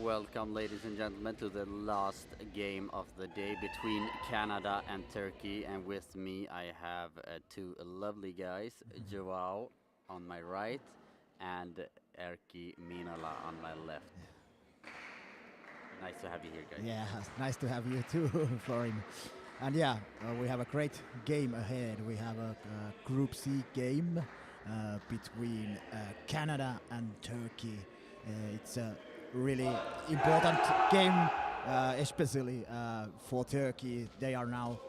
Welcome, ladies and gentlemen, to the last game of the day between Canada and Turkey. And with me, I have two lovely guys, Joao on my right and Erkki Minala on my left. Nice to have you here, guys. Yeah, it's nice to have you too, Florin. And yeah, we have a great game ahead. We have a Group C game between Canada and Turkey. It's a really important game, especially for Turkey. They are now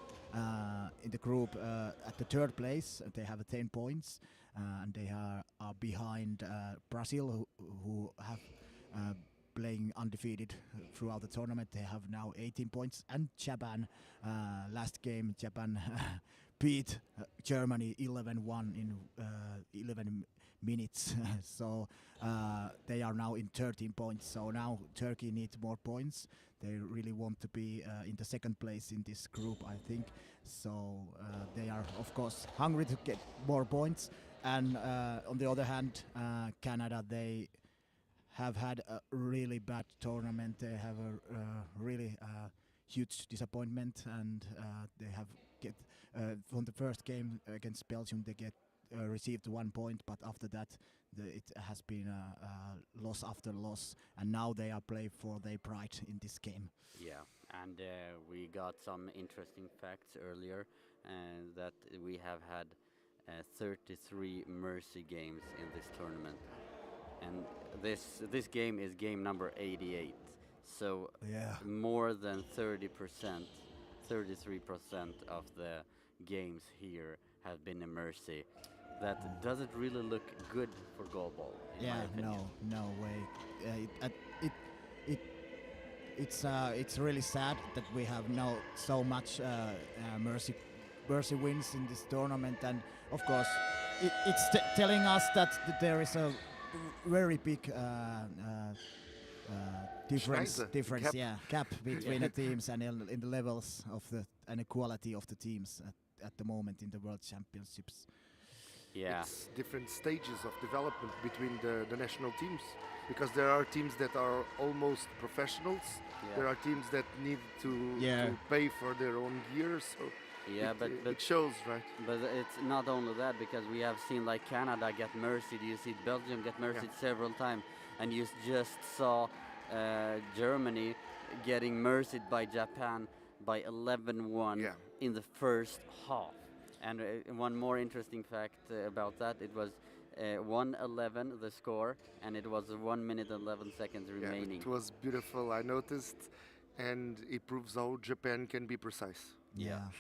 in the group at the third place. They have 10 points, and they are behind Brazil, who have playing undefeated throughout the tournament. They have now 18 points, and Japan. Last game, Japan beat Germany 11-1 in 11 minutes. So they are now in 13 points. So now Turkey needs more points. They really want to be in the second place in this group, I think. So they are, of course, hungry to get more points. And on the other hand, Canada, they have had a really bad tournament. They have a really huge disappointment, and they have get from the first game against Belgium they get received 1 point, but after that it has been loss after loss, and now they are playing for their pride in this game. Yeah, and we got some interesting facts earlier that we have had 33 mercy games in this tournament. And this game is game number 88. So Yeah. more than 30%, 33% of the games here have been a mercy. That doesn't really look good for GoalBall, in my opinion. No way. It's really sad that we have now so much mercy wins in this tournament, and of course it's telling us that there is a very big difference, gap between the teams and in the levels of the and the quality of the teams at the moment in the World Championships. Yeah, it's different stages of development between the national teams, because there are teams that are almost professionals. yeah. There are teams that need to pay for their own gear. So yeah, but it shows, right? But it's not only that, because we have seen like Canada get mercied. You see Belgium get mercied several times, and you just saw Germany getting mercied by Japan by 11-1 in the first half. And one more interesting fact about that, it was 1-11 the score, and it was 1 minute and 11 seconds remaining. It was beautiful, I noticed, and it proves how Japan can be precise. Yeah.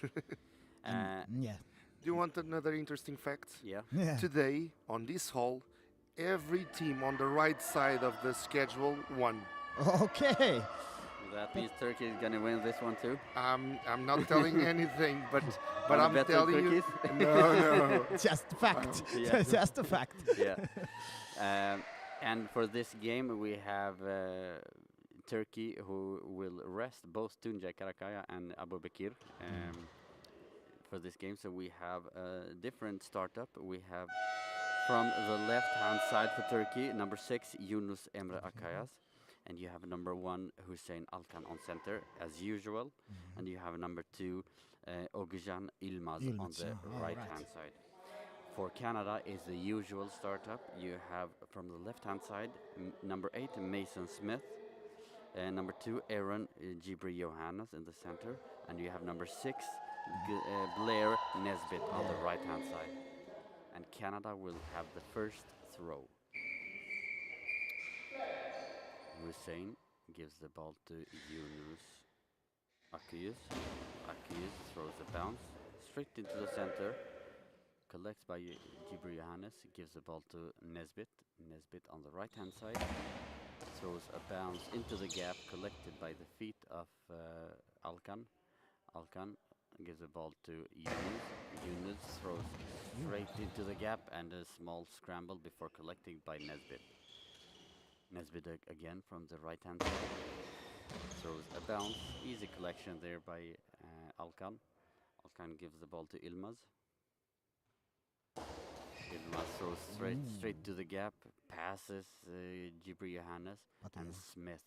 Do you want another interesting fact? Yeah. Today, on this hall, every team on the right side of the schedule won. Okay. That means Turkey is gonna win this one too. I'm not telling anything, but I'm telling you. No. Just a fact. Yeah. Just a fact. Yeah. And for this game, we have Turkey, who will rest both Tunca Karakaya and Abu Bakir for this game. So we have a different startup. We have from the left-hand side for Turkey, number 6, Yunus Emre Akayas. And you have number 1, Hussein Alkan on center, as usual. And you have number 2, Oguzhan Ilmaz on the right-hand side. For Canada is the usual startup. You have from the left-hand side, number 8, Mason Smith. Number 2, Aaron Gibri Johannes in the center. And you have number 6, Blair Nesbitt on the right-hand side. And Canada will have the first throw. Hussein gives the ball to Yunus Akayas. Akayas throws a bounce straight into the center. Collects by Gibri Johannes. Gives the ball to Nesbitt. Nesbitt on the right-hand side. Throws a bounce into the gap, collected by the feet of Alkan. Alkan gives the ball to Yunus. Yunus throws straight into the gap, and a small scramble before collecting by Nesbitt. Nesbitt again from the right-hand side. Throws a bounce. Easy collection there by Alkan. Alkan gives the ball to Ilmaz. Ilmaz throws straight to the gap. Passes Gibri Johannes and Smith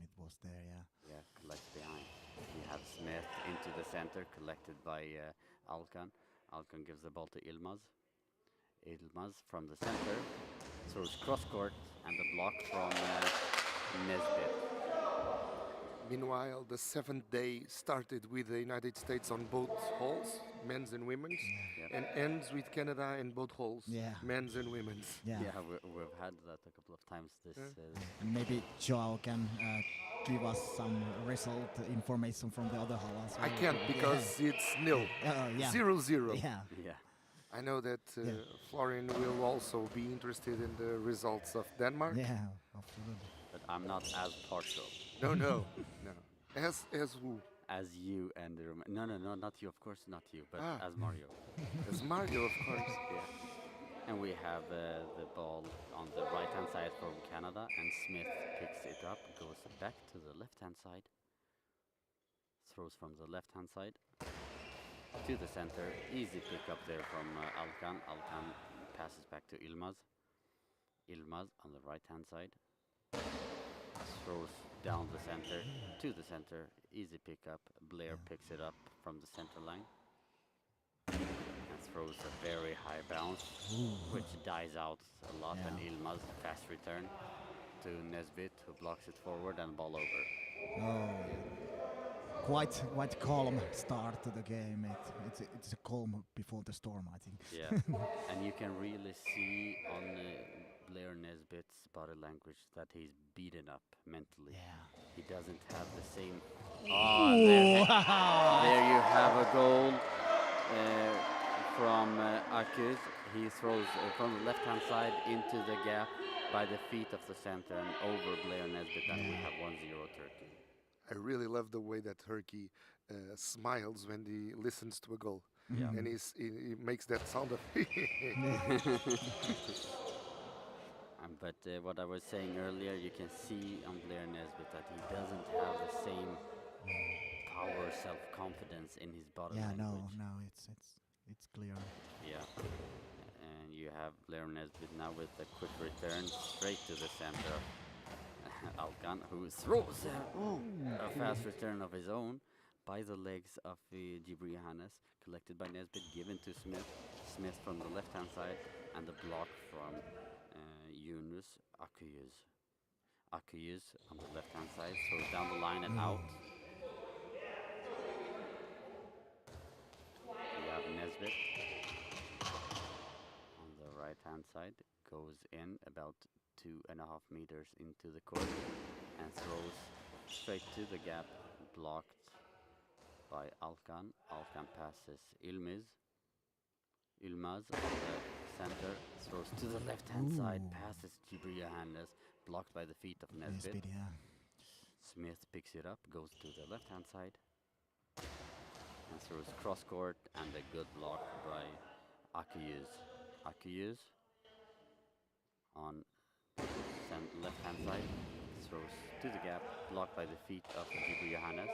Smith was there, yeah. Yeah, collect behind. You have Smith into the center, collected by Alkan. Alkan gives the ball to Ilmaz. Ilmaz from the center throws cross court and the block from Nesbit. Meanwhile, the seventh day started with the United States on both halls, men's and women's, Yep. and ends with Canada in both halls, Yeah. men's and women's. Yeah. Yeah, we've had that a couple of times this. And maybe Joao can give us some result information from the other hall as well. I can't because it's nil, Yeah. 0-0. Yeah. Yeah. I know that Florian will also be interested in the results of Denmark. Yeah, absolutely. But I'm not as partial No, no, no. As who? as you and the no, not you. Of course, not you, but Ah. as Mario. As Mario, of course. Yeah. And we have the ball on the right-hand side from Canada, and Smith picks it up, goes back to the left-hand side, throws from the left-hand side to the center. Easy pick up there from Alkan. Alkan passes back to Ilmaz. Ilmaz on the right-hand side. Throws down the center to the center. Easy pickup. Blair picks it up from the center line and throws a very high bounce, which dies out a lot. Yeah. And Ilmaz fast return to Nesbit, who blocks it forward and ball over. Oh, quite calm start to the game. It's a calm before the storm, I think. Yeah, and you can really see on Blair Nesbitt's body language that he's beaten up mentally. Yeah. He doesn't have the same. Oh, there you have a goal from Akuz. He throws from the left-hand side into the gap by the feet of the center and over Blair Nesbitt, and we have 1-0 Turkey. I really love the way that Turkey smiles when he listens to a goal. Yeah. And he makes that sound of But what I was saying earlier, you can see on Blair Nesbitt that he doesn't have the same power, self-confidence in his body language. No, it's clear. Yeah. And you have Blair Nesbitt now with a quick return straight to the center. Alkan, who throws a fast return of his own by the legs of Jibri Johannes, collected by Nesbitt, given to Smith. Smith from the left-hand side, and the block from Yunus Akuyuz. Akuyuz on the left-hand side, throws down the line and out. You have Nesbitt on the right-hand side, goes in about 2.5 meters into the court and throws straight to the gap, blocked by Alkan. Alkan passes Ilmaz on the center, throws to the left-hand side, passes Jibri Johannes, blocked by the feet of Nesbitt. Nesbitt, yeah. Smith picks it up, goes to the left-hand side, and throws cross-court, and a good block by Akuyuz. Akuyuz on left-hand side, throws to the gap, blocked by the feet of Jibri Johannes.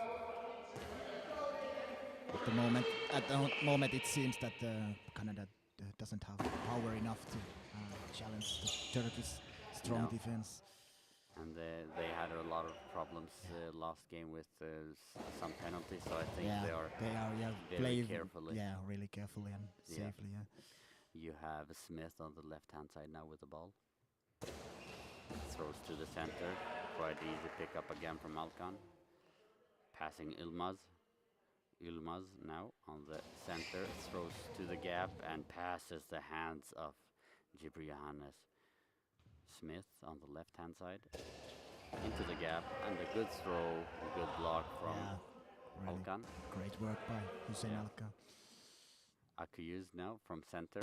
At the moment, it seems that Canada doesn't have power enough to challenge the Turkish strong defense. And they had a lot of problems last game with some penalties, so I think they are very playing carefully. Yeah, really carefully and safely. Yeah. You have Smith on the left-hand side now with the ball. Throws to the center. Quite easy pick up again from Alkan. Passing Ilmaz. Ilmaz now on the center. Throws to the gap and passes the hands of Jibri Johannes. Smith on the left-hand side. Into the gap, and a good throw, a good block from really Alkan. Great work by Hussein Alkan. Akuyuz now from center.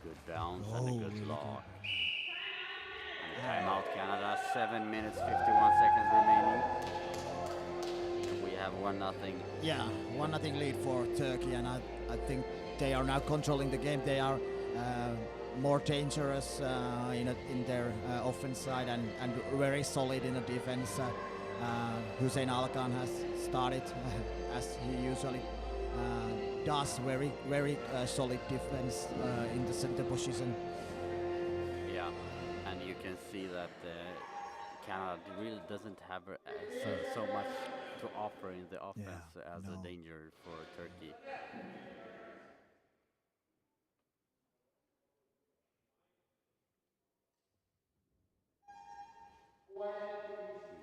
Good bounce and a good really block. And timeout Canada, 7 minutes, 51 seconds remaining. We have 1-0. Yeah, 1-0 lead for Turkey, and I think they are now controlling the game. They are more dangerous in their offense side and very solid in the defense. Hussein Alkan has started as he usually does, very solid defense in the center position. Yeah, and you can see that Canada really doesn't have so much to offer in the offense as a no. danger for Turkey.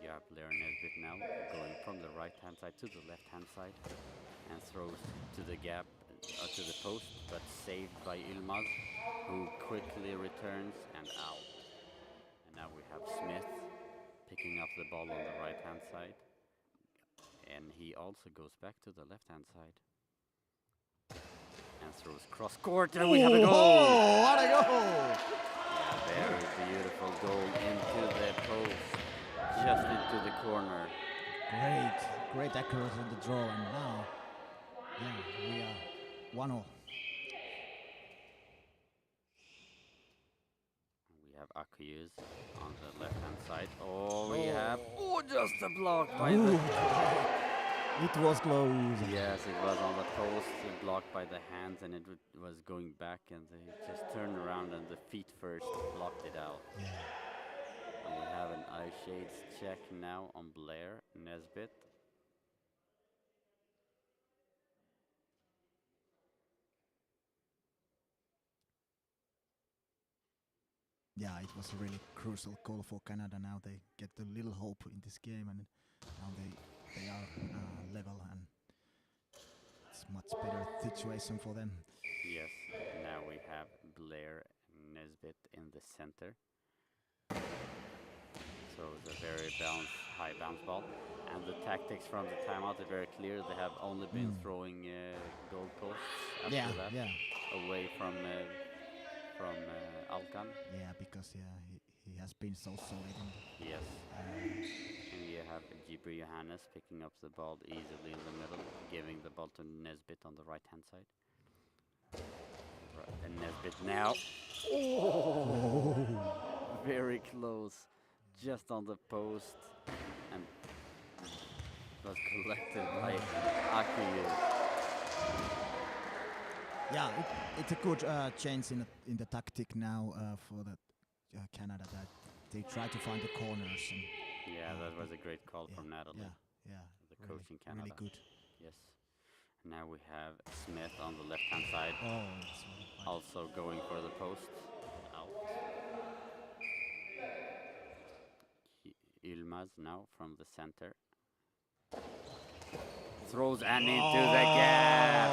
Yeah, Blair Nesbitt now going from the right-hand side to the left-hand side and throws to the gap, to the post, but saved by Yilmaz, who quickly returns and out. And now we have Smith picking up the ball on the right-hand side, and he also goes back to the left-hand side and throws cross-court, and we have a goal! Oh, what a goal! Yeah, very beautiful goal into the post, just into the corner. Great accuracy in the draw, and now, yeah, we are 1-0. We have Akuyuz on the left-hand side. Oh, we have just a block by the. It was close. Yes, it was on the post, blocked by the hands, and it was going back, and they just turned around, and the feet first blocked it out. Yeah. And we have an eye shades check now on Blair Nesbitt. Yeah, it was a really crucial goal for Canada. Now they get a little hope in this game, and now they are level, and it's much better situation for them. Yes, now we have Blair Nesbitt in the center. So it's a very high bounce ball. And the tactics from the timeout are very clear. They have only been throwing goal posts after that, away from Alkan. Yeah, because he has been so solid. Yes. And you have Jibri Johannes picking up the ball easily in the middle, giving the ball to Nesbitt on the right-hand side. And Nesbitt now. Oh! Very close. Just on the post. And was collected by Akuyuz. Yeah, it's a good change in the tactic now for the Canada, that they try to find the corners. And yeah, that was a great call from Natalie. Yeah, the coach in Canada. Really good. Yes. Now we have Smith on the left-hand side. Oh, also going for the post. Out. Yilmaz now from the center. Throws and into the gap.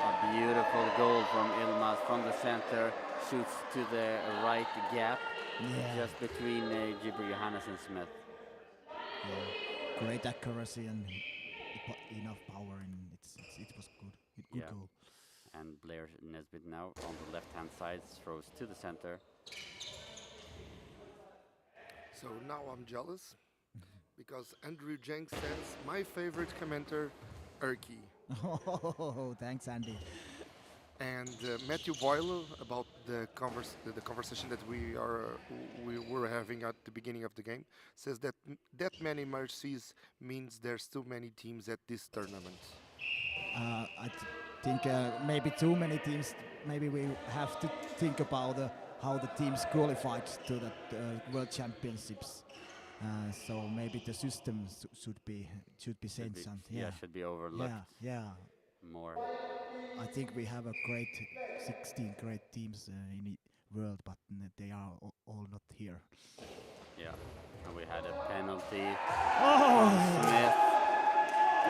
A beautiful goal from Yilmaz from the center. Shoots to the right gap. Just between Jibri Johannes and Smith. Yeah. Great accuracy and enough power, and it was good. Good goal. And Blair Nesbitt now on the left-hand side throws to the center. So now I'm jealous because Andrew Jenks says my favorite commenter, Erky. Oh, thanks, Andy. And Matthew Boyle, about the conversation that we were having at the beginning of the game, says that that many mercies means there's too many teams at this tournament. I think maybe too many teams. Maybe we have to think about how the teams qualified to the World Championships. So maybe the system should be saying something. Yeah, should be overlooked. Yeah. More. I think we have a 16 great teams in the world, but they are all not here. Yeah, and we had a penalty from Smith,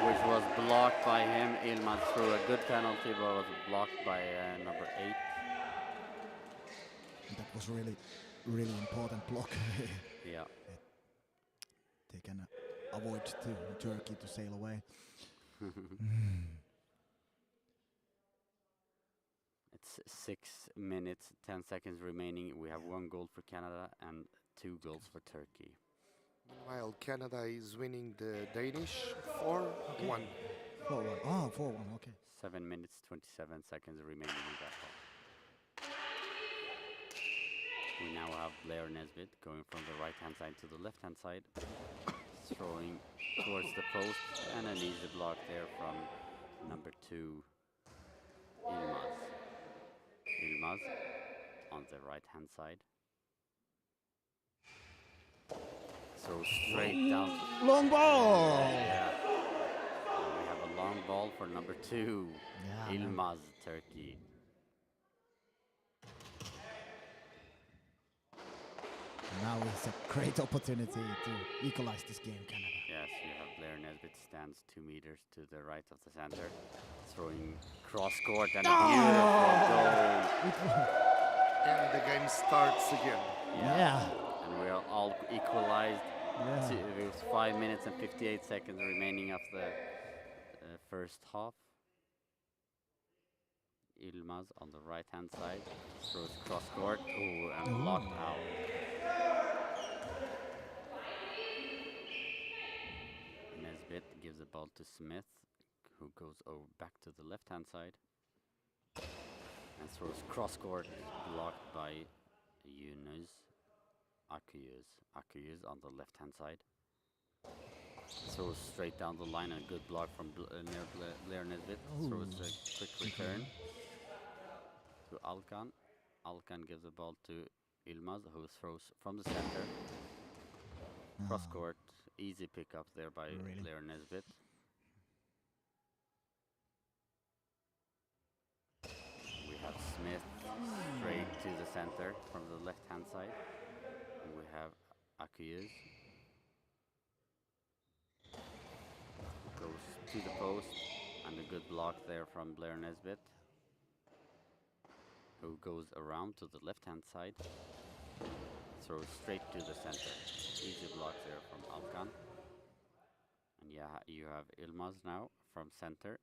which was blocked by him. Yilmaz threw a good penalty, but was blocked by number 8. That was really important block. Yeah. They can avoid Turkey to sail away. It's 6 minutes, 10 seconds remaining. We have 1 goal for Canada and 2 goals for Turkey. Meanwhile, Canada is winning the Danish 4-1. 4-1. Oh, 4-1, okay. 7 minutes, 27 seconds remaining in that ball. We now have Blair Nesbitt going from the right-hand side to the left-hand side, throwing towards the post, and an easy block there from number 2, Yilmaz. Yilmaz on the right-hand side. throws straight down. Long ball. Yeah. And we have a long ball for number 2, Yeah, Ilmaz, Turkey. Now it's a great opportunity to equalize this game, Canada. Yes, you have Blair Nesbitt stands 2 meters to the right of the center, throwing cross court and a beautiful goal. And the game starts again. Yeah. And we are all equalized. Yeah. It was 5 minutes and 58 seconds remaining of the first half. Ilmaz on the right hand side throws cross court. Ooh, and blocked out. Nesbitt gives the ball to Smith, who goes back to the left hand side and throws cross court, blocked by Yunus. Akuyuz on the left hand side. Throws straight down the line, and a good block from Blair Nesbitt. Throws a quick return to Alkan. Alkan gives the ball to Ilmaz, who throws from the center. Cross court, easy pickup there by Blair Nesbitt. We have Smith straight to the center from the left hand side. And we have Akuyuz. Goes to the post, and a good block there from Blair Nesbitt, who goes around to the left hand side. Throws straight to the center. Easy block there from Alkan. And yeah, you have Ilmaz now from center.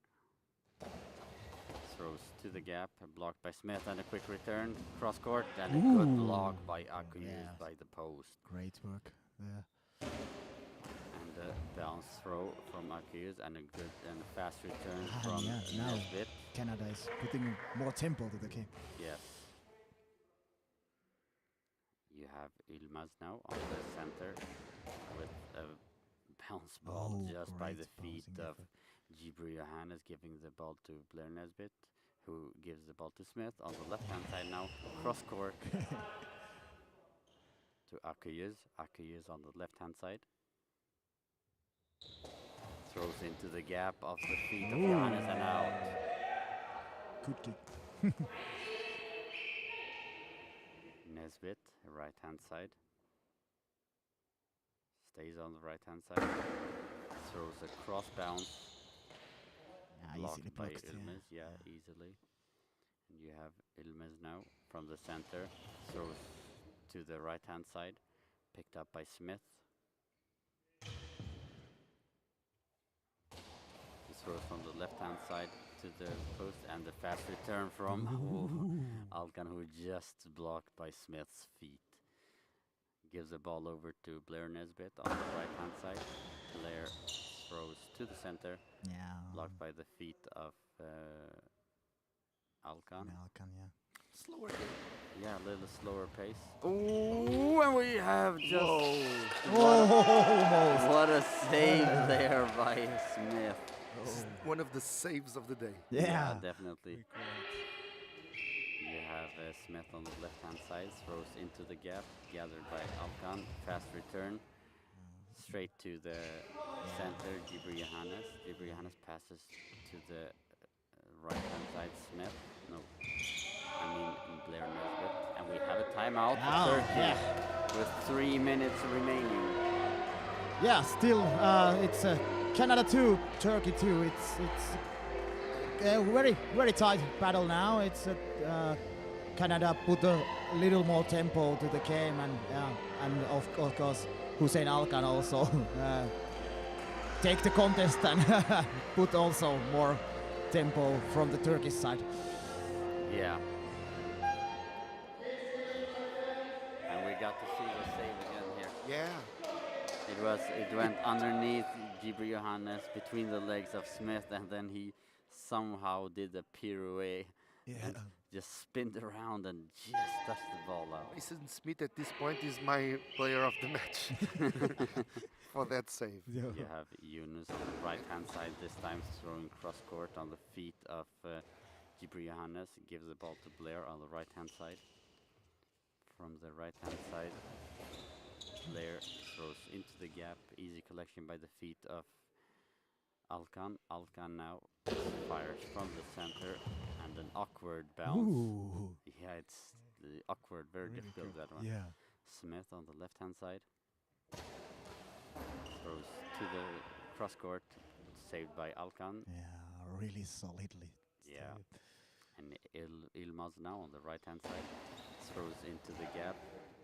Throws to the gap, blocked by Smith, and a quick return. Cross court, and a good block by Akuyuz by the post. Great work there. And a bounce throw from Akuyuz, and a good and a fast return from now Nesbitt. Canada is putting more tempo to the game. Yes. You have Ilmaz now on the center with a bounce ball just by the feet of Jibril Johannes, giving the ball to Blair Nesbitt, who gives the ball to Smith on the left hand side now. Cross court to Akuyuz. Akuyuz on the left hand side. Throws into the gap of the feet of Johannes and out. Good kick. Nesbitt, right hand side. Stays on the right hand side. Throws a cross bounce. Blocked Easily by blocked. Ilmaz, easily. And you have Ilmaz now from the center. Throws to the right hand side. Picked up by Smith. He throws from the left hand side to the post, and the fast return from Alkan, who just blocked by Smith's feet. Gives the ball over to Blair Nesbitt on the right hand side. Blair throws to the center. Blocked by the feet of Alkan. Slower game. Yeah, a little slower pace. Oh, and we have just what a save there by Smith. One of the saves of the day. Yeah, definitely. You have Smith on the left-hand side, throws into the gap, gathered by Alkan. Fast return, straight to the center, Jibril Johannes. Jibril Johannes passes to the right-hand side, Smith. No, I mean Blair Nesbitt. And we have a timeout for Turkey with 3 minutes remaining. Yeah, still it's Canada 2, Turkey 2. It's very tight battle now. It's Canada put a little more tempo to the game, and of course Hussein Alkan also take the contest and put also more tempo from the Turkish side. Yeah. And we got to see the save again here. Yeah. It went underneath Jibril Johannes between the legs of Smith, and then he somehow did a pirouette and just spinned around and just touched the ball out. Mason Smith at this point is my player of the match for that save. You have Yunus on the right hand side this time, throwing cross court on the feet of Jibril Johannes. Gives the ball to Blair on the right hand side. From the right hand side, Blair throws into the gap. Easy collection by the feet of Alkan. Alkan now fires from the center and an awkward bounce. Ooh. Yeah, it's awkward, very Really difficult good. that one. Yeah. Smith on the left hand side. Throws to the cross court, saved by Alkan. Yeah, really solidly. Yeah. And Ilmaz now on the right hand side. Throws into the gap,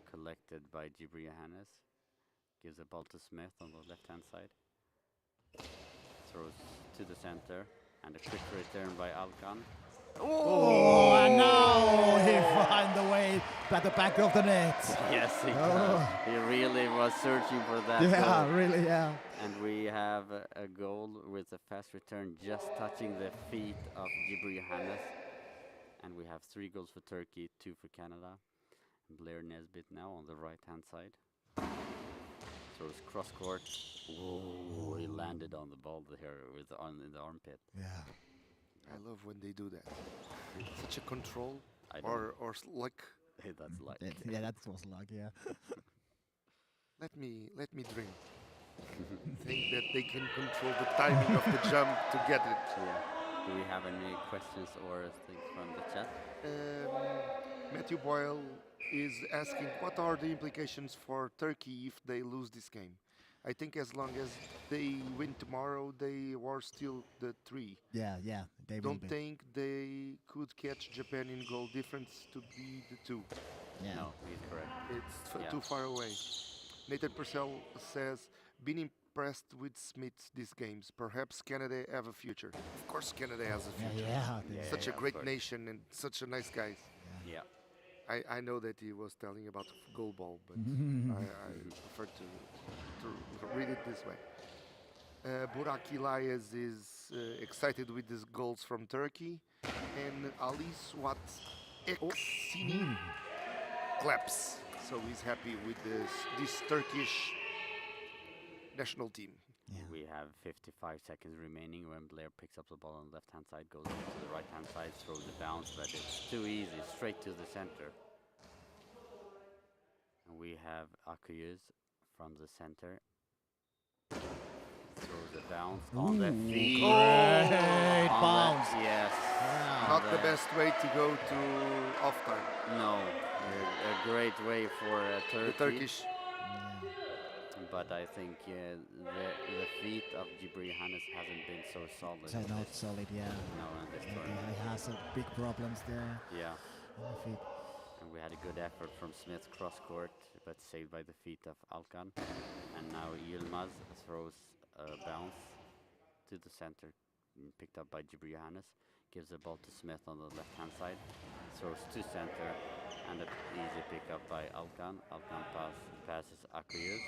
collected by Jibri Johannes. Gives the ball to Smith on the left hand side. Throws to the center, and a quick return by Alkan. Oh, and now he find the way at the back of the net. Yes, he Oh. does. He really was searching for that Yeah, goal. really, yeah. And we have a goal with a fast return just touching the feet of Jibri Johannes. And we have 3 goals for Turkey, 2 for Canada. Blair Nesbitt now on the right hand side. Throws cross court. Whoa, he landed on the ball here with in the armpit. Yeah. I love when they do that. Such a control I don't or luck. that's like Yeah, that was luck, yeah. Let me dream. Think that they can control the timing of the jump to get it. yeah. Do we have any questions or things from the chat? Matthew Boyle is asking what are the implications for Turkey if they lose this game. I think as long as they win tomorrow, they are still the 3. Yeah, they will Don't be. think they could catch Japan in goal difference to be the 2. Yeah. No, he's correct. It's Yeah. too far away. Nathan Purcell says, been impressed with Smith these games. Perhaps Canada have a future. Of course Canada has a future. Yeah, Yeah. Such a of great course. nation and such a nice guys. Yeah. I know that he was telling about GoalBall, but I prefer to read it this way. Burak Elias is excited with his goals from Turkey, and Ali Swat Eksini claps. So he's happy with this Turkish national team. Yeah. We have 55 seconds remaining when Blair picks up the ball on the left-hand side, goes to the right-hand side, throws the bounce, but it's too easy, straight to the center. And we have Akuyuz from the center. Throws the bounce on the Ooh, feet. great On bounce. yes. Yeah. on Not the best way to go to off time. No, a great way for Turkey. The Turkish. But I think the feet of Jibri Johannes hasn't been so solid. So in not this- solid, yeah. No, in this Yeah, tournament. he has big problems there. Yeah, on the feet. and we had a good effort from Smith cross court, but saved by the feet of Alkan. And now Yilmaz throws a bounce to the center, picked up by Jibri Johannes. Gives the ball to Smith on the left-hand side, throws to center, and an easy pickup by Alkan. Alkan passes Akuyuz.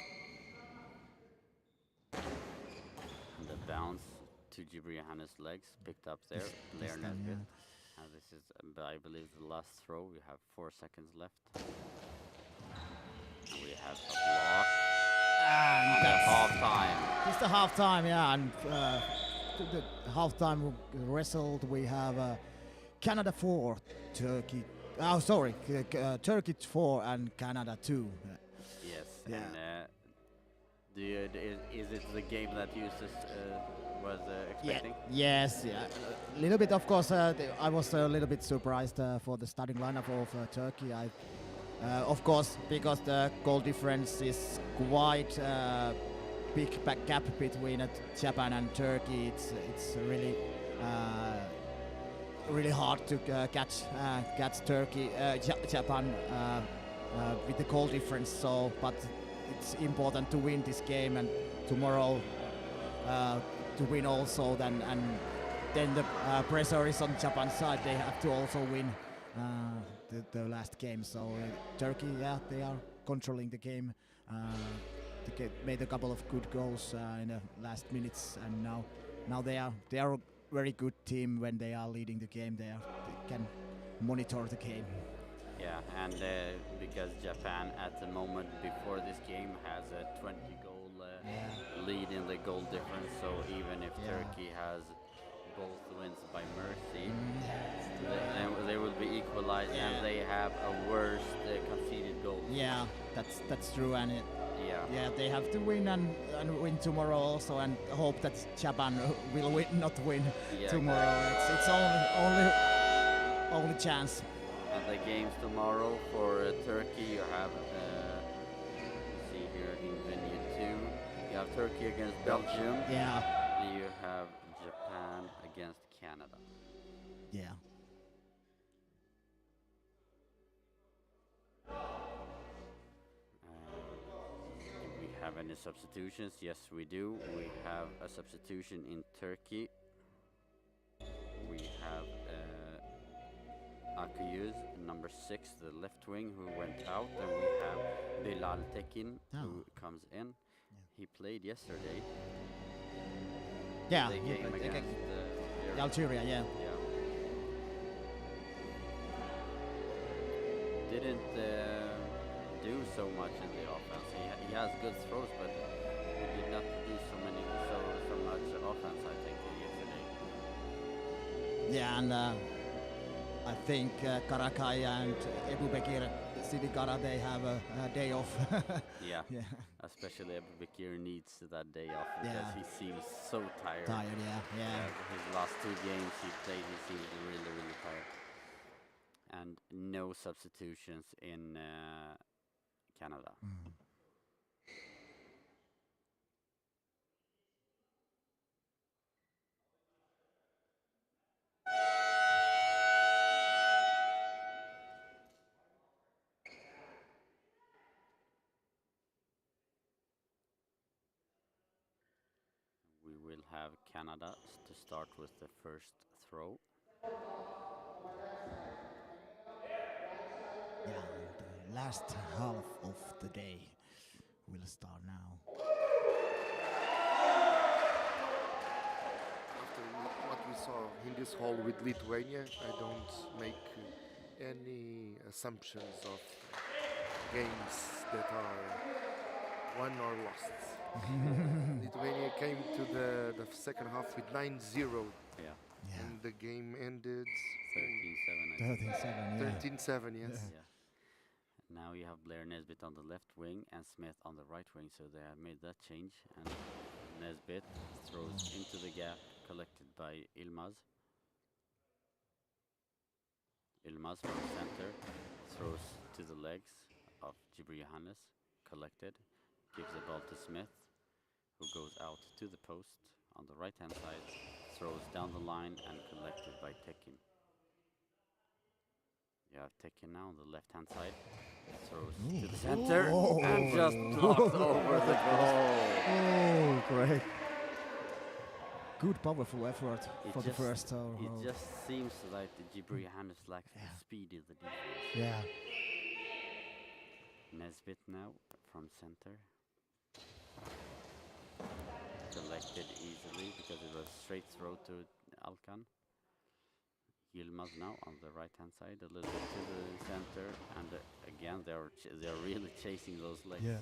And the bounce to Jibri Johannes' legs, picked up there. Blair This time, Nesbitt. yeah. And this is, I believe, the last throw. We have 4 seconds left. And we have a block. And And a that's half time. it's the half time, yeah. And the half time result, we have Canada 4, Turkey. Oh, sorry, Turkey 4 and Canada 2. Yes. Yeah. And is it the game that you was expecting? Yes, yeah. A little bit, of course. I was a little bit surprised for the starting lineup of Turkey. Of course, because the goal difference is quite big gap between Japan and Turkey. It's really hard to catch Turkey, Japan with the goal difference. So, but it's important to win this game and tomorrow to win also. Then the pressure is on Japan's side. They have to also win the last game. So Turkey, yeah, they are controlling the game. They made a couple of good goals in the last minutes, and now they are a very good team when they are leading the game. They can monitor the game. Yeah, and because Japan at the moment before this game has a 20-goal lead in the goal difference, so even if Yeah. Turkey has both wins by mercy, they will be equalized, and they have a worse conceded goal. Yeah, that's true, and Yeah, Yeah, they have to win and win tomorrow also, and hope that Japan will win, not win Yeah, tomorrow. It's only chance. And the games tomorrow for Turkey, you have, see here in venue 2, you have Turkey against Belgium, Yeah, and you have Japan against Canada. yeah. Do we have any substitutions? Yes, we do. We have a substitution in Turkey. We have Akuyuz, number 6, the left wing, who went out, and we have Bilal Tekin, who comes in. Yeah. He played yesterday. Yeah, The he game played against Algeria, yeah. Yeah. Didn't do so much in the offense. He has good throws, but he did not do so much offense, I think, yesterday. Yeah, and I think Karakaya and Ebu Bekir Sidikara, they have a day off. Yeah. Yeah. Especially Abu Bakir needs that day off because Yeah. he seems so tired. Tired, yeah. His last 2 games he played, he seems really, really tired. And no substitutions in Canada. We will have Canada to start with the first throw. Yeah, and the last half of the day will start now. After what we saw in this hall with Lithuania, I don't make any assumptions of games that are won or lost. Lithuania came to the second half with 9-0, Yeah, Yeah. and the game ended 13-7. I think. 13-7, yeah. 13-7, yes. Yeah. Now you have Blair Nesbitt on the left wing and Smith on the right wing, so they have made that change. And Nesbitt throws into the gap, collected by Ilmaz. Ilmaz from center throws to the legs of Jibri Johannes, collected, gives the ball to Smith, who goes out to the post on the right hand side, throws down the line and collected by Tekin. You have Tekin now on the left hand side, throws to the center and just blocks over the goal. Oh, great. Good, powerful effort It for the just- first. It just seems like the Jibri Johannes lacks the speed in the defense. Yeah. Nesbitt now from center. Collected easily because it was straight throw to Alkan. Yilmaz now on the right hand side, a little bit to the center, and again they're really chasing those legs. Yeah.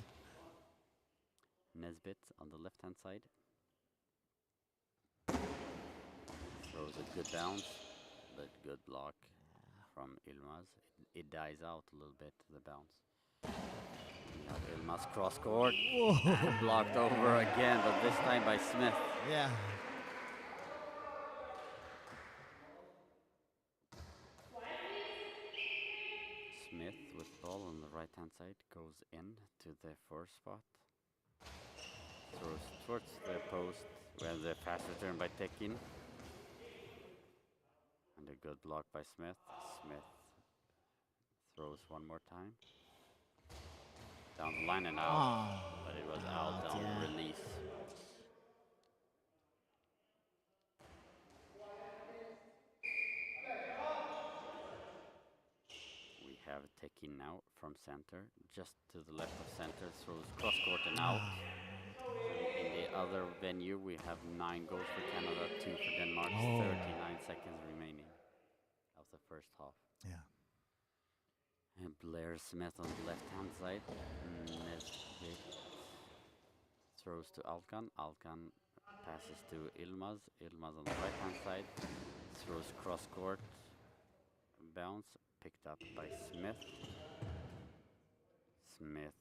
Nesbitt on the left hand side. Throws a good bounce, but good block from Ilmaz. It dies out a little bit, the bounce. We have Ilmaz cross court, and blocked over again, but this time by Smith. Yeah. Smith with ball on the right hand side goes in to the 4 spot. Throws towards the post with the fast return by Tekin. And a good block by Smith. Smith throws one more time. Down the line and out. But it was out on the release. We have Tekin now from center, just to the left of center, throws cross court and out. In the other venue, we have 9 goals for Canada, 2 for Denmark, 39 seconds remaining of the first half. Yeah. And Blair Smith on the left-hand side. Nesbitt throws to Alkan. Alkan passes to Ilmaz. Ilmaz on the right-hand side. Throws cross-court. Bounce. Picked up by Smith. Smith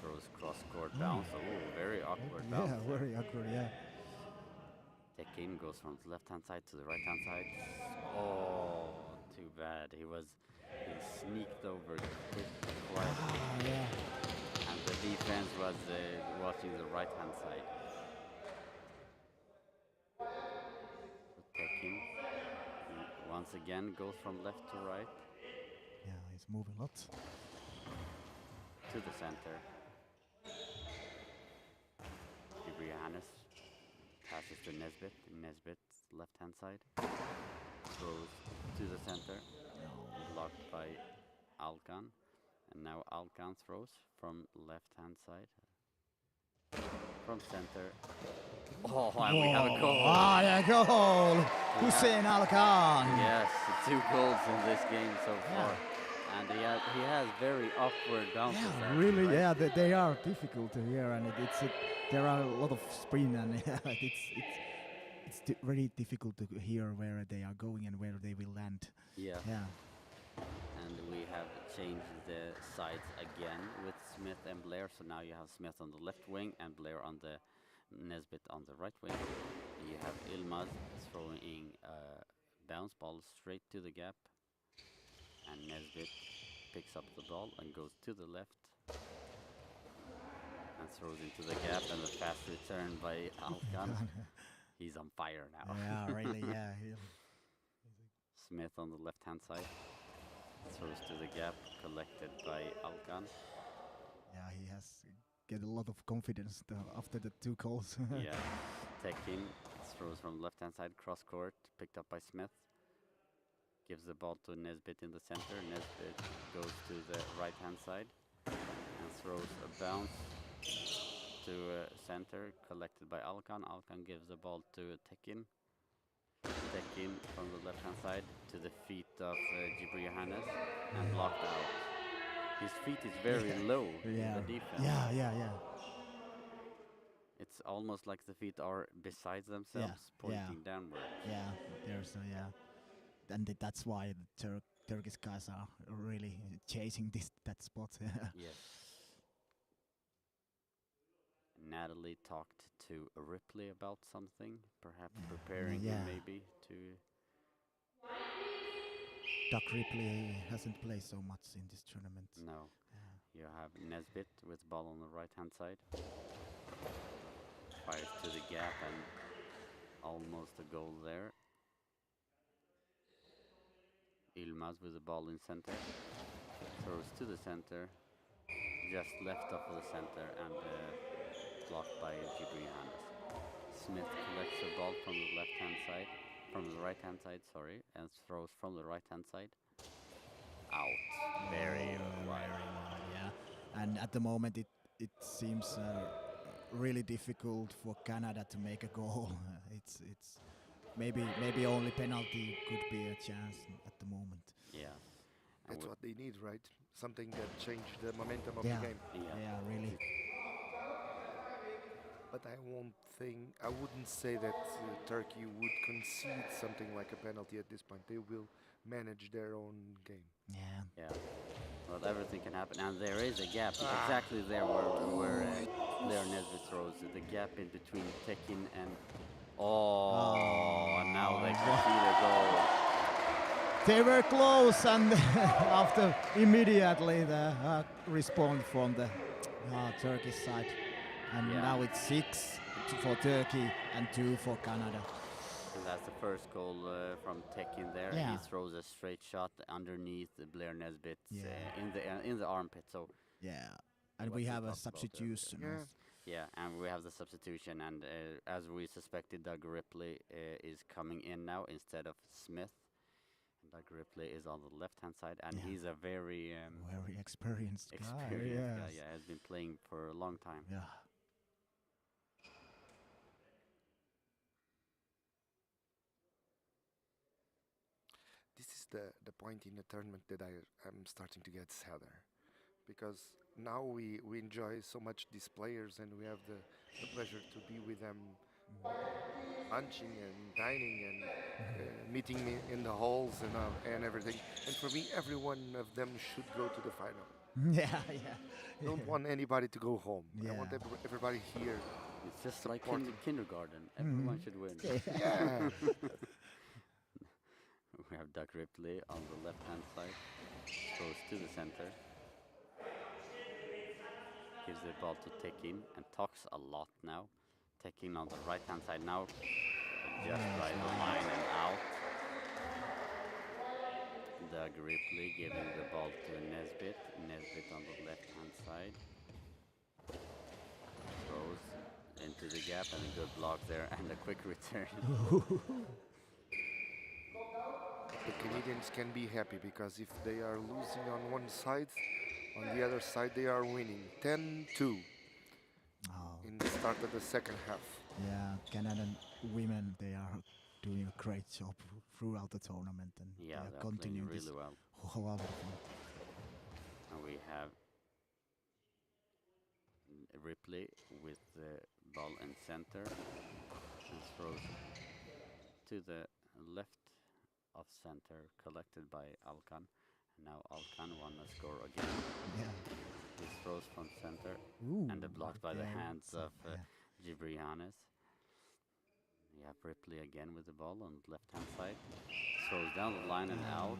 Throws cross-court bounce. Oh, very awkward bounce. Yeah, very awkward. Yeah. Tekin goes from the left-hand side to the right-hand side. Oh, too bad. He sneaked over quietly, Yeah. and the defense was watching the right-hand side. So Tekin once again goes from left to right Yeah, he's moving a lot. to the center. Johannes passes to Nesbit. Nesbit left-hand side throws to the center, blocked by Alkan, and now Alkan throws from left-hand side, from center. Oh, and we have a goal! Ah, yeah, goal! Hussein Alkan! Yes, 2 goals in this game so far. And he has very upward bounces. Yeah, actually, really, right? yeah, they are difficult to hear, and there are a lot of spin, and it's very difficult to hear where they are going and where they will land. Yeah. Yeah. And we have changed the sides again with Smith and Blair. So now you have Smith on the left wing and Blair on the Nesbit on the right wing. You have Ilmaz throwing a bounce ball straight to the gap. And Nesbit picks up the ball and goes to the left. And throws into the gap, and a fast return by Alkan. He's on fire now. Yeah, really, yeah. Smith on the left-hand side. Throws to the gap, collected by Alkan. Yeah, he has get a lot of confidence after the 2 goals. Yeah. Tekin throws from left-hand side, cross-court, picked up by Smith. Gives the ball to Nesbit in the center. Nesbit goes to the right-hand side and throws a bounce to center, collected by Alkan. Alkan gives the ball to Tekin. Tekin from the left-hand side to the feet of Johannes and blocked out. His feet is very low in the defense. Yeah. It's almost like the feet are beside themselves, pointing downward. Yeah, there's and that's why the Turkish guys are really chasing that spot. Yes. Natalie talked to Ripley about something, perhaps preparing him maybe to... Doug Ripley hasn't played so much in this tournament. No. You have Nesbit with ball on the right-hand side. Fires to the gap and almost a goal there. Ilmaz with the ball in center. Throws to the center. Just left off of the center and blocked by Johannes. Smith collects the ball from the left-hand side, from the right-hand side, sorry, and throws from the right-hand side. Out. Very wide. Yeah. And at the moment it seems really difficult for Canada to make a goal. It's maybe only penalty could be a chance at the moment. Yeah. That's what they need, right? Something that changed the momentum of the game. Yeah, really. But I wouldn't say that Turkey would concede something like a penalty at this point. They will manage their own game. Yeah. Well, everything can happen, and there is a gap exactly there where Blair Nesbit throws the gap in between Tekin and and now they can see the goal. They were close, and after immediately the response from the Turkish side, and now it's 6 for Turkey and 2 for Canada. And that's the first goal from Tekin there. Yeah. He throws a straight shot underneath Blair Nesbit in the armpit. So and we have a talked about substitution. and we have the substitution, and as we suspected, Doug Ripley is coming in now instead of Smith. Doug Ripley is on the left-hand side, and he's a very experienced guy. Guy. Has been playing for a long time. Yeah. This is the point in the tournament that I'm starting to get sadder, because now we enjoy so much these players, and we have the pleasure to be with them lunching and dining and meeting me in the halls and everything. And for me, every one of them should go to the final. Yeah, yeah. Don't want anybody to go home. I want Yeah. everybody here. It's just like Supporting. kindergarten. Everyone should win. Yeah. We have Doug Ripley on the left-hand side. Throws to the center. Gives the ball to Tekin and talks a lot now. Tekin on the right-hand side now. Just by the line and out. Doug Ripley giving the ball to Nesbit. Nesbit on the left-hand side. Throws into the gap and a good block there and a quick return. The Canadians can be happy because if they are losing on one side, on the other side they are winning 10-2 Oh, in the start of the second half. yeah, Canadian women, they are doing a great job throughout the tournament, and Yeah, they are they're playing continuing really this well. wonderful. And we have Ripley with the ball in center and throws to the left of center, collected by Alkan. Now Alkan wanna score again. Yeah. He throws from center Ooh, and blocked by the yeah, hands so, of yeah. Gibrianes. We have Ripley again with the ball on the left-hand side. Throws down the line and out.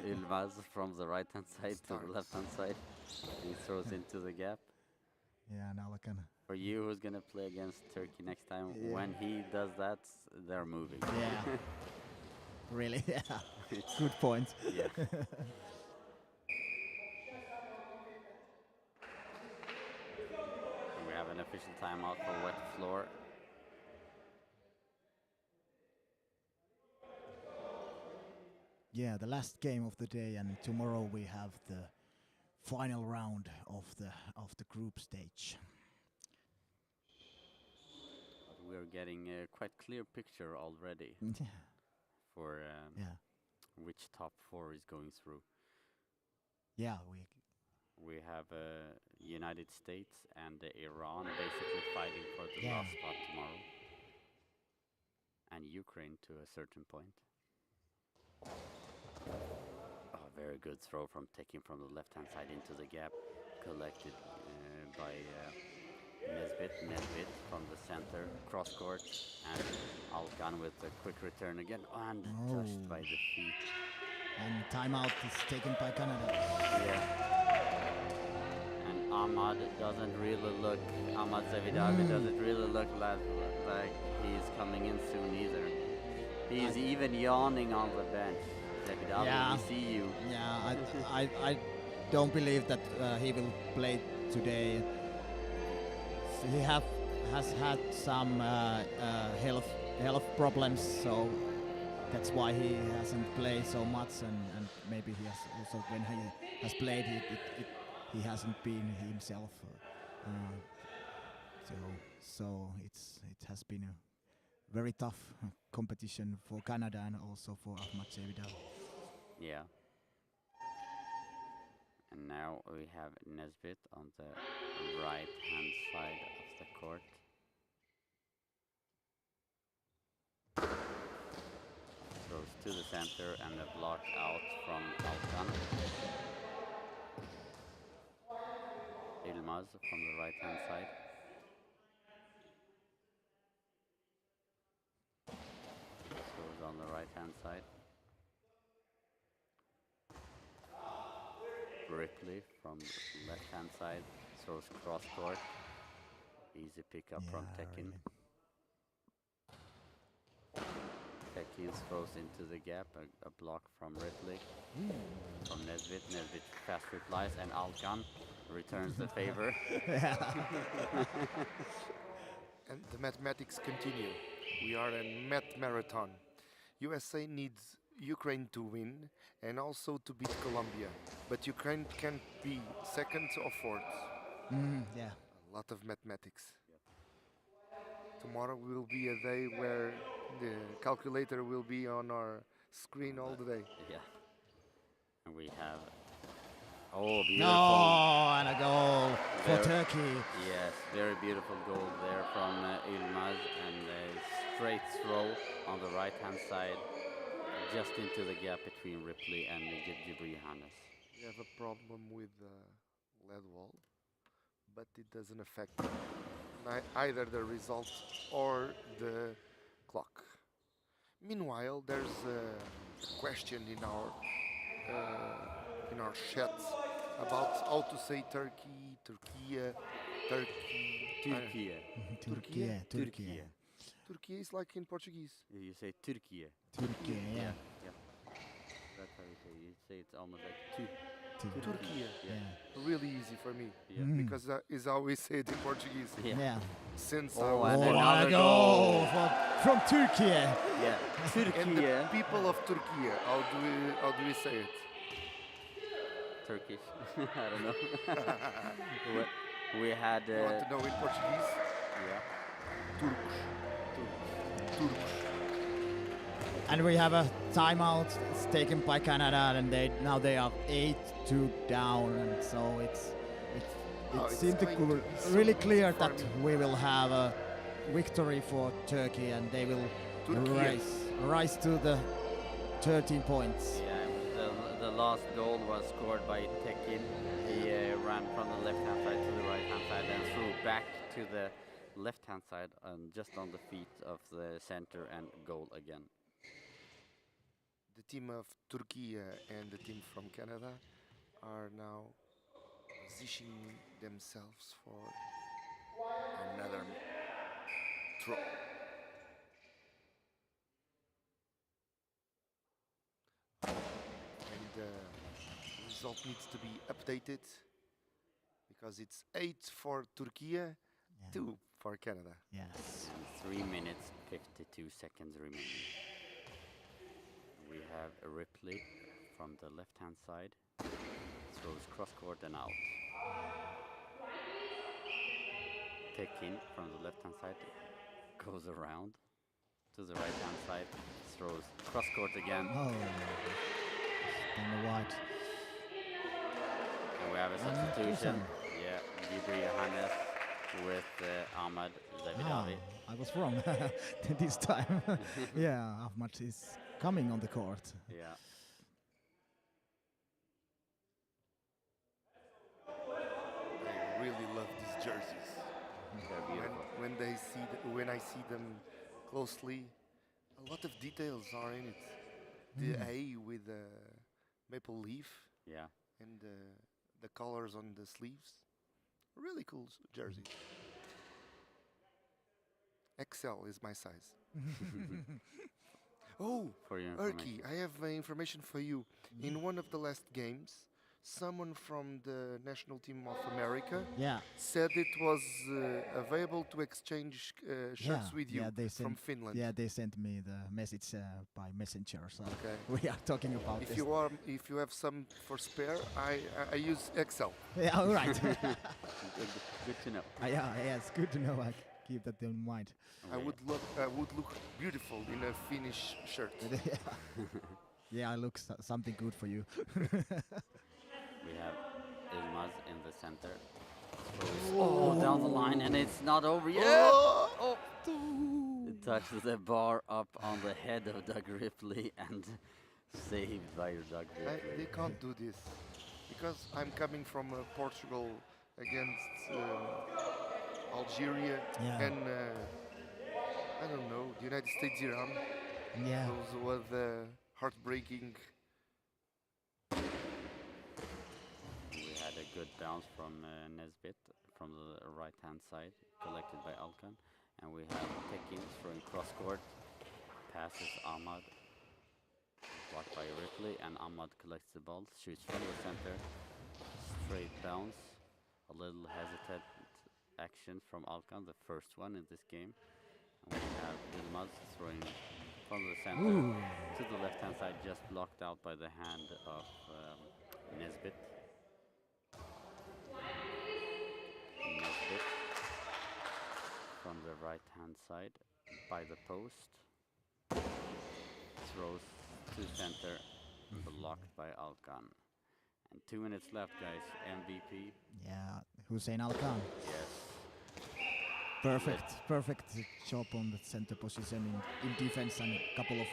Ilmaz from the right-hand side to the Starts. left-hand side. He throws into the gap. Yeah, now I can. For you who's gonna play against Turkey next time, Yeah. when he does that, they're moving. Yeah. Really? Yeah. Good point. Yeah. We have an official timeout for wet floor. Yeah, the last game of the day, and tomorrow we have the final round of the group stage. But we're getting a quite clear picture already Yeah. for Yeah. which top four is going through. Yeah, We have United States and Iran basically fighting for the Yeah. last spot tomorrow. And Ukraine to a certain point. Oh, very good throw from taking from the left-hand side into the gap. Collected by Nesbit. Nesbit from the center. Cross court. And Alkan with a quick return again. And touched by the feet. and timeout is taken by Canada. Yeah. And Ahmad doesn't really look, Ahmad Zavidavi doesn't really look like he's coming in soon either. He's even yawning on the bench. Zavidavi, Yeah. we see you. Yeah, I don't believe that he will play today. He has had some health problems, so that's why he hasn't played so much, and maybe he has also, when he has played, he hasn't been himself. So it has been a very tough competition for Canada and also for Ahmad Zavidavi. Yeah. And now we have Nesbit on the right-hand side of the court. Throws to the center and a block out from Alkan. Ilmaz from the right-hand side. Throws on the right-hand side. Ripley from the left-hand side. Throws cross-court. Easy pickup from Tekin. Really. Tekin throws into the gap, a block from Ripley. From Nesbit. Nesbit fast replies, and Alkan returns the favor. And the mathematics continue. We are a math marathon. USA needs Ukraine to win and also to beat Colombia. But Ukraine can't be second or fourth. Yeah. A lot of mathematics. Tomorrow will be a day where the calculator will be on our screen all the day. Yeah. And we have Oh, beautiful. No, and a goal for Very- Turkey. Yes, very beautiful goal there from Ilmaz, and a straight throw on the right-hand side, just into the gap between Ripley and Gibri Hannes. We have a problem with the lead wall, but it doesn't affect either the result or the clock. Meanwhile, there's a question in our chat about how to say Turkey, Turkey, Turkey. Turkey. Turkey. Turkey. Turkey is like in Portuguese. You say Turkey. Turkey, yeah. That's how you say it. You say it's almost like tu. Turkey. Yeah. Really easy for me Yeah. because that is how we say it in Portuguese. Yeah. Since I Oh, was and Oh, born. another a goal from Turkey. Yeah. And Turkey. the people of Turkey, how do we say it? Turkish. I don't know. we had. You want to know in Portuguese? Yeah. Turcos. And we have a timeout. It's taken by Canada, and now they are 8-2 down, and so it it's seemed going to be so really easy clear for that me. we will have a victory for Turkey, and they will Turkey. rise to the 13 points. Yeah, the last goal was scored by Tekin. He ran from the left-hand side to the right-hand side and threw back to the left-hand side and just on the feet of the center and goal again. The team of Turkey and the team from Canada are now positioning themselves for another throw. And the result needs to be updated because it's 8 for Turkey, 2 for Canada. Yes. And 3 minutes 52 seconds remaining. We have a Ripley from the left-hand side, throws cross-court and out. Tekin from the left-hand side goes around to the right-hand side, throws cross-court again. Oh, on the white. And we have a substitution. Yeah, Gibri Hannes with Ahmad Zavidavi. I was wrong this time. Yeah, Ahmad is coming on the court. Yeah. I really love these jerseys. They're beautiful. When I see them closely, a lot of details are in it. The A with the maple leaf Yeah. and the colors on the sleeves. Really cool jersey. XL is my size. Oh, For your Erky, information. I have information for you. In one of the last games, someone from the national team of America Yeah. said it was available to exchange shirts with you they from sent, Finland. Yeah, they sent me the message by messenger. So Okay. we are talking about If this. you have some for spare, I use XL. Yeah, all right. Good to know. Yeah, it's good to know. I keep that in mind. I would look beautiful in a Finnish shirt. Yeah, I look something good for you. We have Ilmaz in the center. Oh, down the line, and it's not over yet. Oh. It touches the bar up on the head of Doug Ripley and saved by Doug Ripley. They can't do this because I'm coming from Portugal against Algeria Yeah. and I don't know, the United States, Iran. Yeah. Those were the heartbreaking. We had a good bounce from Nesbit from the right-hand side, collected by Alkan. And we have Tekin throwing cross-court, passes Ahmad, blocked by Ripley, and Ahmad collects the ball, shoots from the center, straight bounce, a little hesitant action from Alkan, the first one in this game. And we have Ilmaz throwing from the center to the left-hand side, just blocked out by the hand of Nesbit. Nesbit from the right-hand side by the post, throws to center, blocked by Alkan. And 2 minutes left, guys. MVP. Yeah, Hussein Alkan. Yes. Perfect job on the center position in defense and a couple of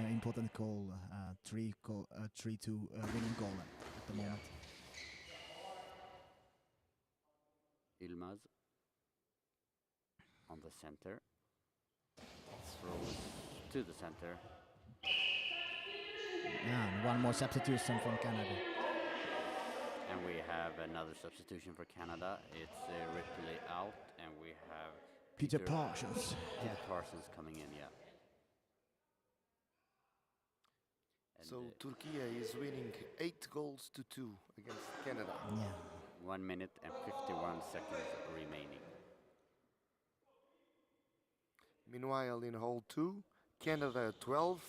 important goal, 3-2 winning goal at the moment. Ilmaz on the center. Throws to the center. Yeah, and one more substitution from Canada. And we have another substitution for Canada. It's Ripley out, and we have Peter Parsons. Peter Parsons coming in, yeah. And So Turkey is winning 8-2 against Canada. Yeah. 1 minute and 51 seconds remaining. Meanwhile, in hole 2, Canada 12,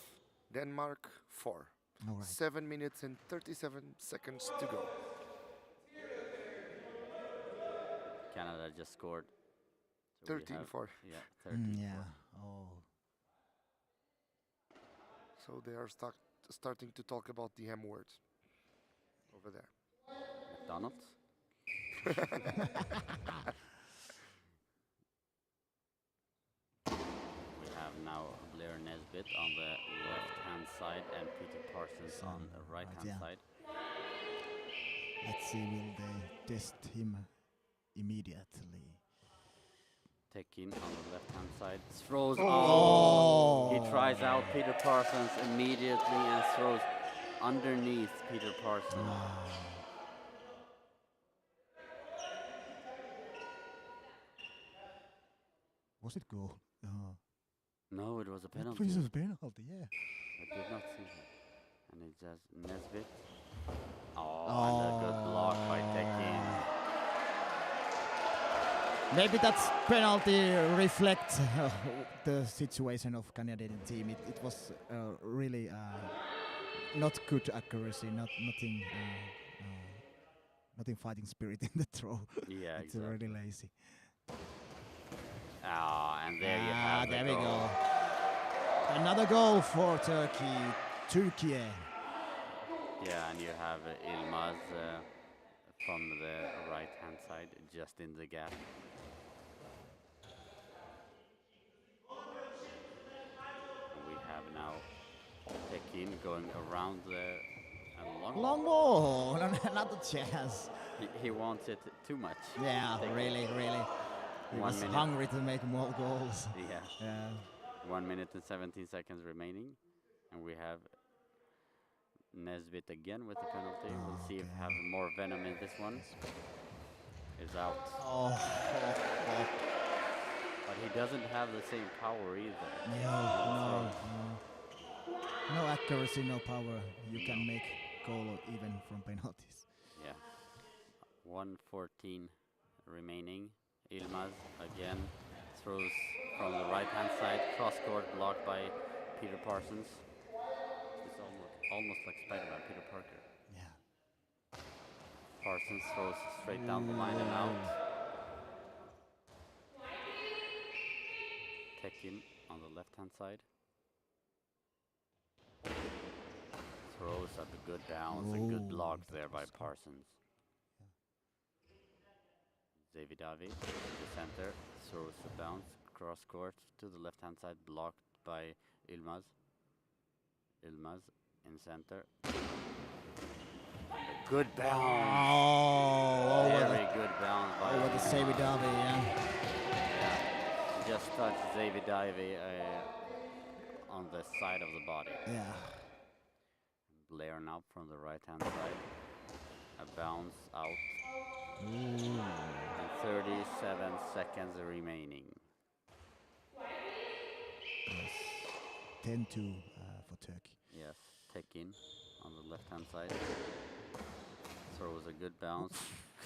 Denmark 4. All right. 7 minutes and 37 seconds to go. Canada just scored. So we 13-4. Yeah, 13-4. Yeah. Oh. So they are starting to talk about the M word over there. McDonald's. We have now Blair Nesbitt on the left-hand side and Peter Parsons on the right-hand yeah. side. Let's see, will they test him immediately? Tekin on the left-hand side. Throws. Oh! He tries out Peter Parsons immediately and throws underneath Peter Parsons. Was it goal? No, it was a It penalty. was a penalty, yeah. I did not see that. And it's just Nesbitt. Oh, and a good block by Tekin. Maybe that's penalty reflects the situation of Canadian team. It was really not good accuracy, nothing fighting spirit in the throw. Yeah, It's exactly. really lazy. And there you have there the we goal. go. Another goal for Turkey. Yeah, and you have Ilmaz from the right-hand side, just in the gap. We have now Tekin going around the Long ball, another chance. He wants it too much. Yeah, Tekin. really. He 1 was minute. hungry to make more goals. Yeah. Yeah. 1 minute and 17 seconds remaining, and we have Nesbitt again with the penalty. We'll see if we have more venom in this one. Is out. Oh. But he doesn't have the same power either. No accuracy, no power. You can make goal even from penalties. Yeah. 1:14 remaining. Ilmaz again throws from the right-hand side, cross-court blocked by Peter Parsons. It's almost like Spider-Man, Peter Parker. Yeah. Parsons throws straight down the line and out. Tekin on the left-hand side. Throws at a good bounce, a good block there by Parsons. Zavidavi in the center, throws a bounce, cross-court to the left-hand side, blocked by Ilmaz. Ilmaz in center. A good bounce. Very good bounce by Over the Zavidavi, yeah. Just touched Zavidavi on the side of the body. Yeah. Blair now from the right-hand side. A bounce out. Ooh. And 37 seconds remaining. Yes. 10-2 for Turkey. Yes, Tekin on the left-hand side. Throws a good bounce.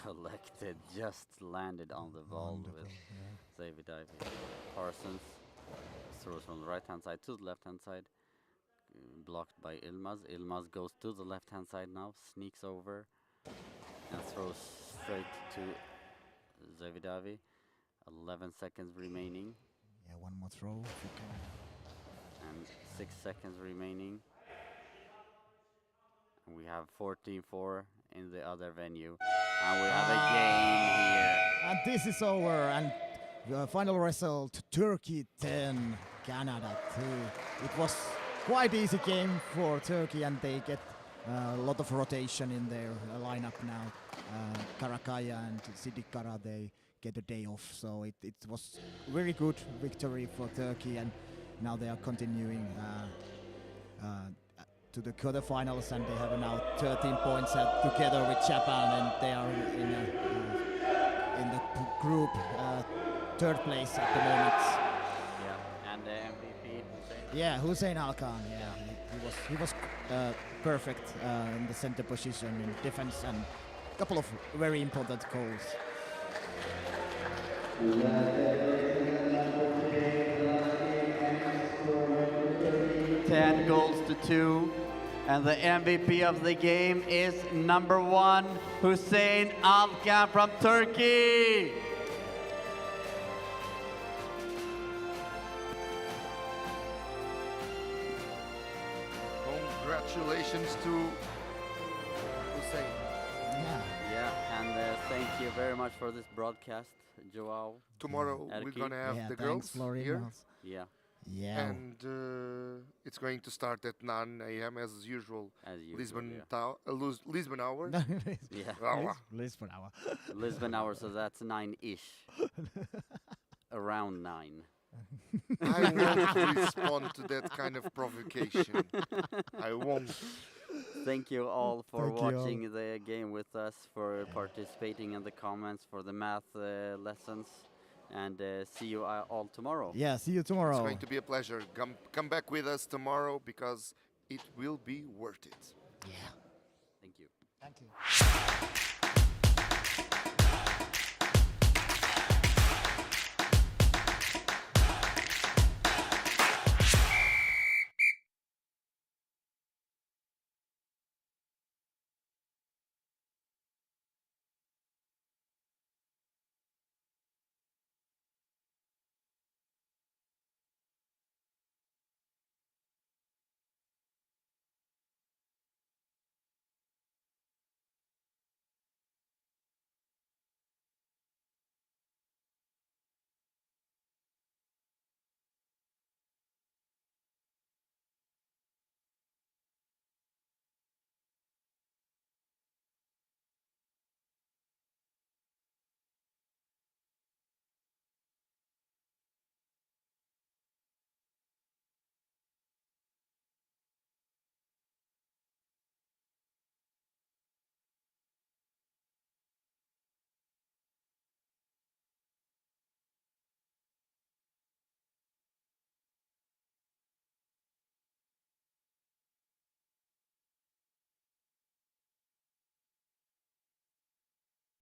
Collected, just landed on the ball Wonderful, with yeah. Zavidavi. Parsons throws from the right-hand side to the left-hand side. Blocked by Ilmaz. Ilmaz goes to the left-hand side now, sneaks over, and throws straight to Zavidavi. 11 seconds remaining. Yeah, one more throw if you can. And 6 seconds remaining. And we have 14-4 in the other venue. And we have a game here. And this is over. And the final result: Turkey 10, Canada 2. It was quite easy game for Turkey, and they get a lot of rotation in their lineup now. Karakaya and Sidikara, they get a day off, so it was very good victory for Turkey, and now they are continuing to the quarterfinals, and they have now 13 points together with Japan, and they are in the group third place at the moment. Yeah, and the MVP, Hussein? Yeah, Hussein Alkan. Yeah, he was perfect in the center position in defense, and a couple of very important goals. 10 goals to 2. And the MVP of the game is number 1, Hussein Alkan from Turkey. Congratulations to Hussein. Yeah, and thank you very much for this broadcast, Joao. Tomorrow we're Erki. gonna have the thanks, girls Florian. here, Yeah, Yeah. and it's going to start at 9 a.m. as usual. as usual. Lisbon, yeah. Lisbon hour. Yeah. Lisbon hour. Lisbon hour, so that's 9-ish. Around 9. I won't respond to that kind of provocation. I won't. Thank you all for Thank you all. watching the game with us, for participating in the comments, for the math lessons, and see you all tomorrow. Yeah, see you It's tomorrow. going to be a pleasure. Come back with us tomorrow because it will be worth it. Yeah. Thank you. Thank you.